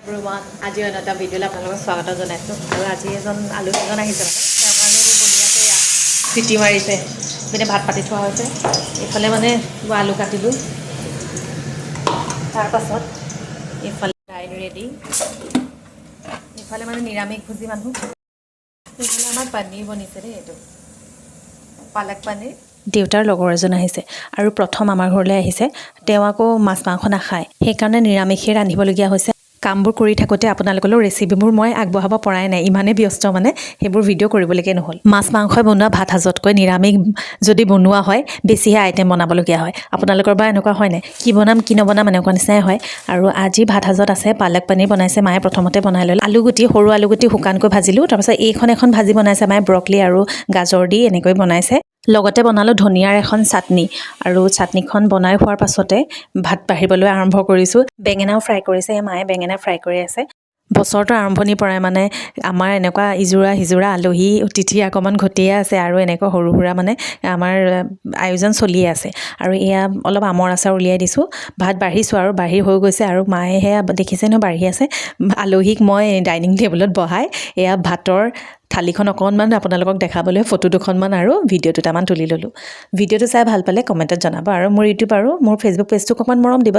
everyone, আজি অন্য এটা ভিডিঅ'লৈ আপোনালোকক স্বাগত জনাইছোঁ আৰু আজি এজন আলু এজন আহিছে মানে তেওঁৰ কাৰণে বনি আছে ইয়াত চিটি মাৰিছে মানে ভাত পাতি থোৱা হৈছে এইফালে মানে আলু কাটিলোঁ তাৰপাছত এইফালে দাইল ৰেডি এইফালে মানে নিৰামিষ ভোজী মানুহ এইফালে আমাৰ পনীৰ বনিছে দেই এইটো পালক পনীৰ দেউতাৰ লগৰ এজন আহিছে আৰু প্ৰথম আমাৰ ঘৰলৈ আহিছে তেওঁ আকৌ মাছ মাংস নাখায় সেইকাৰণে নিৰামিষে ৰান্ধিবলগীয়া হৈছে কামবোৰ কৰি থাকোঁতে আপোনালোকৰ ৰেচিপিবোৰ মই আগবঢ়াব পৰাই নাই ইমানেই ব্যস্ত মানে সেইবোৰ ভিডিঅ' কৰিবলৈকে নহ'ল মাছ মাংসই বনোৱা ভাত সাজতকৈ নিৰামিষ যদি বনোৱা হয় বেছিহে আইটেম বনাবলগীয়া হয় আপোনালোকৰ বা এনেকুৱা হয় নাই কি বনাম কি নবনাম এনেকুৱা নিচিনাই হয় আৰু আজি ভাত সাজত আছে পালক পনীৰ বনাইছে মায়ে প্ৰথমতে বনাই ল'লে আলুগুটি সৰু আলুগুটি শুকানকৈ ভাজিলোঁ তাৰপিছত এখন ভাজি বনাইছে মায়ে ব্ৰকলি আৰু গাজৰ দি এনেকৈ বনাইছে লগতে বনালোঁ ধনিয়াৰ এখন চাটনি আৰু চাটনিখন বনাই হোৱাৰ পাছতে ভাত বাঢ়িবলৈ আৰম্ভ কৰিছোঁ বেঙেনাও ফ্ৰাই কৰিছে মায়ে বেঙেনা ফ্ৰাই কৰি আছে বছৰটো আৰম্ভণিৰ পৰাই মানে আমাৰ এনেকুৱা ইজোৰা সিজোৰা আলহী অতিথি আগমন ঘটিয়ে আছে আৰু এনেকুৱা সৰু সুৰা মানে আমাৰ আয়োজন চলিয়ে আছে আৰু এয়া অলপ আমৰ আচাৰ উলিয়াই দিছোঁ ভাত বাঢ়িছোঁ আৰু বাঢ়ি হৈ গৈছে আৰু মায়ে সেয়া দেখিছে ন বাঢ়ি আছে আলহীক মই ডাইনিং টেবুলত বহাই এয়া ভাতৰ থালিখন অকণমান আপোনালোকক দেখাবলৈ ফটো দুখনমান আৰু ভিডিঅ' দুটামান তুলি ল'লোঁ ভিডিঅ'টো চাই ভাল পালে কমেণ্টত জনাব আৰু মোৰ ইউটিউব আৰু মোৰ ফেচবুক পেজটোক অকণমান মৰম দিব